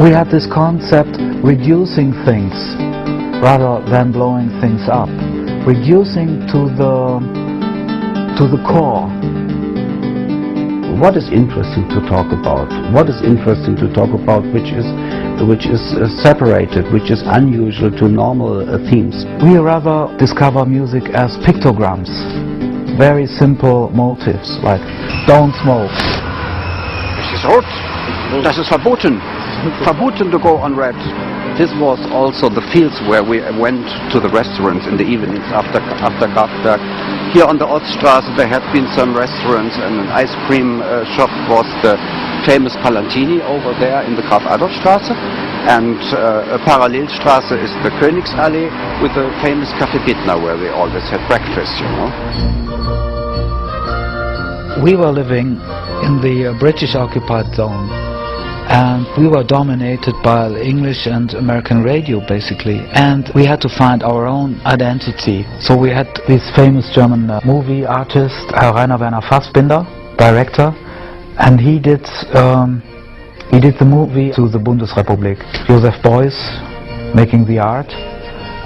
We had this concept reducing things rather than blowing things up. Reducing to the core. What is interesting to talk about? What is interesting to talk about which is separated, which is unusual to normal themes? We rather discover music as pictograms. Very simple motives like don't smoke. Es ist rot. Das ist verboten. Verboten to go on red. This was also the fields where we went to the restaurants in the evenings after Kraftwerk. Here on the Oststraße there had been some restaurants, and an ice cream shop was the famous Palantini over there in the Graf-Adolf-Straße, and a Parallelstraße is the Königsallee with the famous Café Bittner where they always had breakfast, you know. We were living in the British occupied zone, and we were dominated by English and American radio basically, and we had to find our own identity. So we had this famous German movie artist, Rainer Werner Fassbinder, director, and he did the movie to the Bundesrepublik. Joseph Beuys making the art,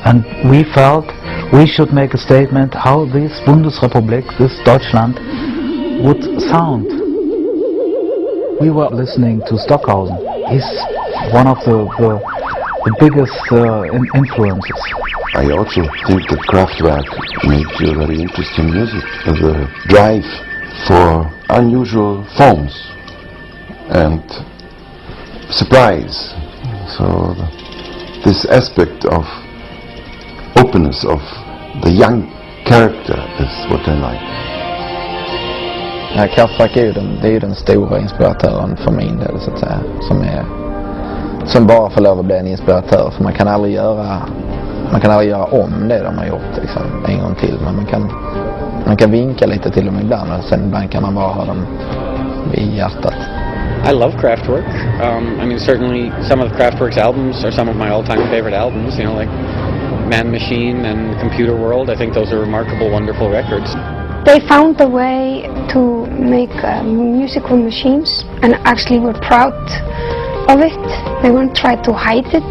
and we felt we should make a statement how this Bundesrepublik, this Deutschland, would sound. We were listening to Stockhausen. He's one of the biggest influences. I also think that Kraftwerk makes very interesting music. The drive for unusual forms and surprise. So this aspect of openness of the young character is what I like. Kraftwerk är ju den stora inspiratören för min del, så att säga, som bara får lov att bli en inspiratör, för man kan aldrig göra om det de har gjort liksom, en gång till, men man kan vinka lite till dem ibland, och sen ibland kan man bara ha dem i hjärtat. I love Kraftwerk. I mean, certainly some of Kraftwerk's albums are some of my all-time favorite albums, you know, like Man Machine and Computer World. I think those are remarkable, wonderful records. They found a way to make music with machines, and actually were proud of it. They won't try to hide it.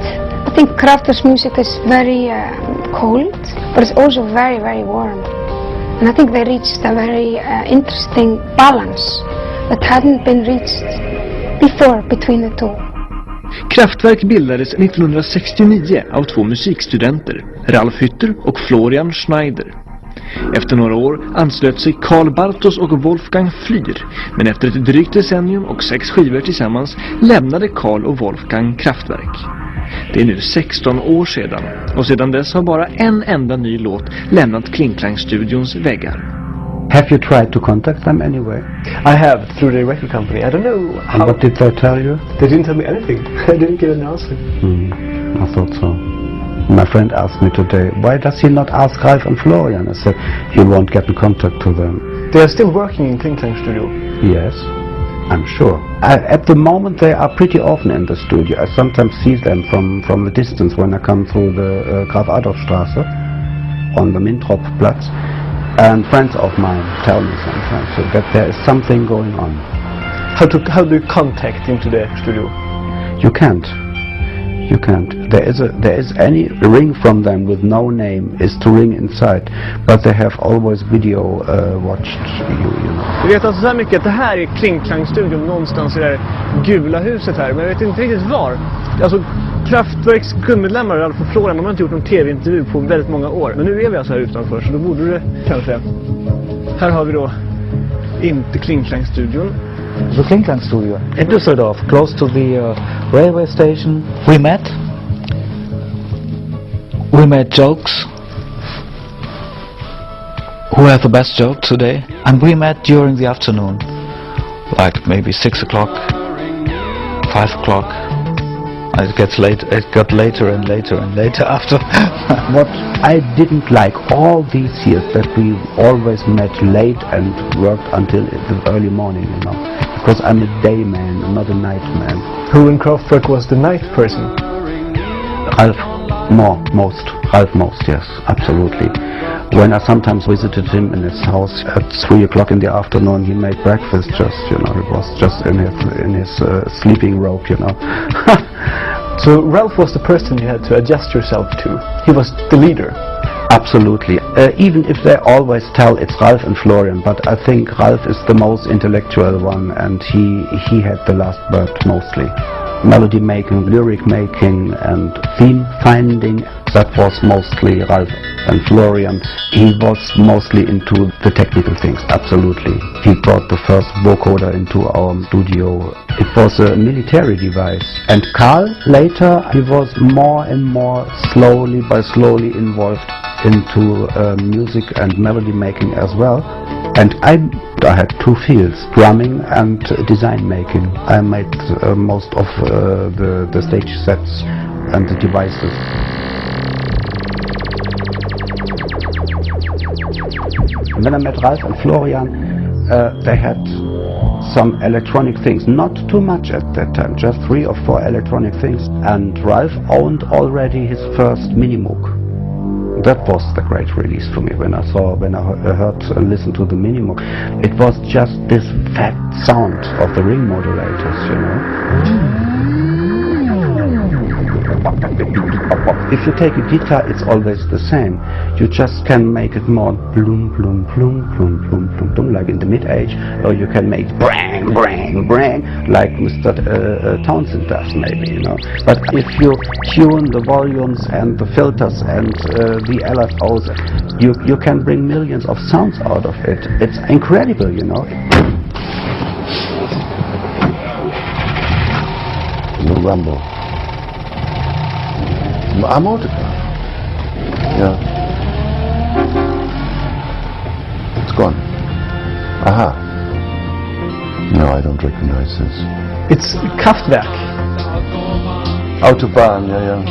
I think Kraftwerk's music is very cold, but it's also very, very warm. And I think they reached a very interesting balance that hadn't been reached before between the two. Kraftwerk bildades 1969 av två musikstudenter, Ralf Hütter och Florian Schneider. Efter några år anslöt sig Karl Bartos och Wolfgang Flür, men efter ett drygt decennium och 6 skivor tillsammans lämnade Karl och Wolfgang Kraftwerk. Det är nu 16 år sedan, och sedan dess har bara en enda ny låt lämnat Klingklang-studions väggar. Have you tried to contact them anyway? I have, through the record company. I don't know how... And what did they tell you? They didn't tell me anything. I didn't get an answer. I thought so. My friend asked me today, why does he not ask Ralf and Florian? I said, he won't get in contact to them. They are still working in Klingklang studio? Yes, I'm sure. At the moment they are pretty often in the studio. I sometimes see them from the distance when I come through the Graf-Adolf-Straße on the Mintrop-Platz. And friends of mine tell me sometimes that there is something going on. How do you contact into the studio? You can't. There is any ring from them with no name is to ring inside, but they have always video watched you know. Jag vet alltså så här mycket att det här är Klingklang-studion någonstans i det här gula huset här, men jag vet inte riktigt var. Alltså Kraftwerks kundmedlemmar, Ralf och Florian, de har inte gjort någon tv-intervju på väldigt många år, men nu är vi alltså här utanför, så då borde det kanske. Här har vi då inte Klingklang-studion. The Klingklang studio in Düsseldorf, close to the railway station. We made jokes. Who had the best joke today? And we met during the afternoon, like maybe 6 o'clock, 5 o'clock. It got later and later and later after. What I didn't like all these years that we always met late and worked until the early morning, you know, because I'm a day man, not a night man. Who in Kraftwerk was the night person? Ralf most, yes, absolutely. When I sometimes visited him in his house at 3 o'clock in the afternoon, he made breakfast just, he was just in his sleeping robe, So Ralph was the person you had to adjust yourself to. He was the leader. Absolutely. Even if they always tell it's Ralph and Florian, but I think Ralph is the most intellectual one, and he had the last word mostly. Melody making, lyric making, and theme finding, that was mostly Ralph and Florian. He was mostly into the technical things, absolutely. He brought the first vocoder into our studio. It was a military device. And Karl, later, he was more and more slowly involved into music and melody making as well. And I had two fields, drumming and design making. I made most of the stage sets and the devices. When I met Ralph and Florian, they had some electronic things, not too much at that time, just 3 or 4 electronic things. And Ralph owned already his first Minimoog. That was the great release for me when I heard and listened to the Minimoog. It was just this fat sound of the ring modulators, If you take a guitar, it's always the same. You just can make it more bloom, bloom, bloom, bloom, bloom, bloom, bloom, like in the mid-age, or you can make brang, brang, brang, like Mr. Townsend does, maybe, But if you tune the volumes and the filters and the LFOs, you can bring millions of sounds out of it. It's incredible, No rumble. I'm autograph. Yeah. It's gone. Aha. No, I don't recognize this. It's Kraftwerk. Autobahn, yeah.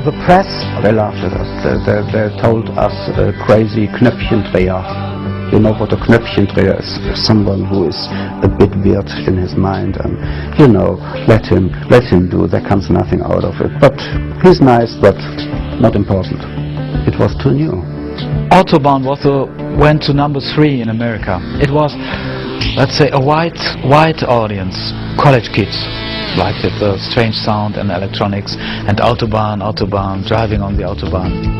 The press, they laughed at us. They told us crazy Knöpfchendreher. You know what a Knöpfchendreher is? Someone who is a bit weird in his mind, and let him do. There comes nothing out of it. But he's nice, but not important. It was too new. Autobahn went to number 3 in America. It was, let's say, a white audience, college kids, liked it, the strange sound and electronics, and Autobahn, driving on the Autobahn.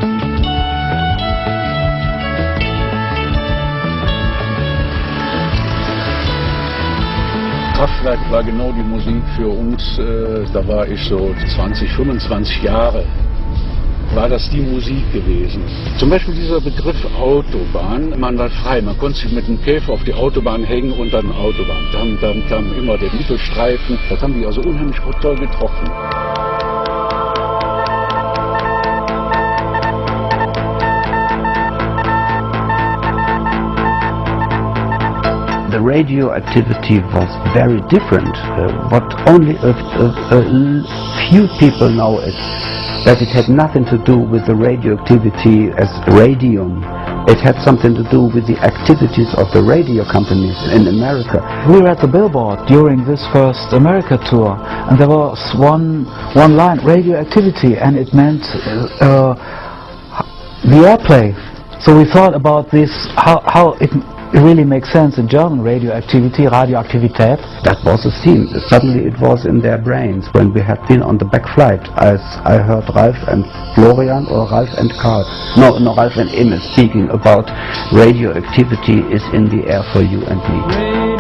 Kraftwerk war genau die Musik für uns, da war ich so 20, 25 Jahre, war das die Musik gewesen. Zum Beispiel dieser Begriff Autobahn, man war frei, man konnte sich mit dem Käfer auf die Autobahn hängen und dann Autobahn. Dann immer der Mittelstreifen, das haben die also unheimlich toll getroffen. The radio activity was very different. What only a few people know is that it had nothing to do with the radio activity as radium. It had something to do with the activities of the radio companies in America. We were at the Billboard during this first America tour, and there was one line, radio activity, and it meant the airplay. So we thought about this, how it really makes sense in German, radioactivity, Radioaktivität. That was a scene. Suddenly it was in their brains. When we had been on the back flight, as I heard Ralph and Florian or Ralph and Karl, no, Ralph and Emil speaking about radioactivity is in the air for you and me.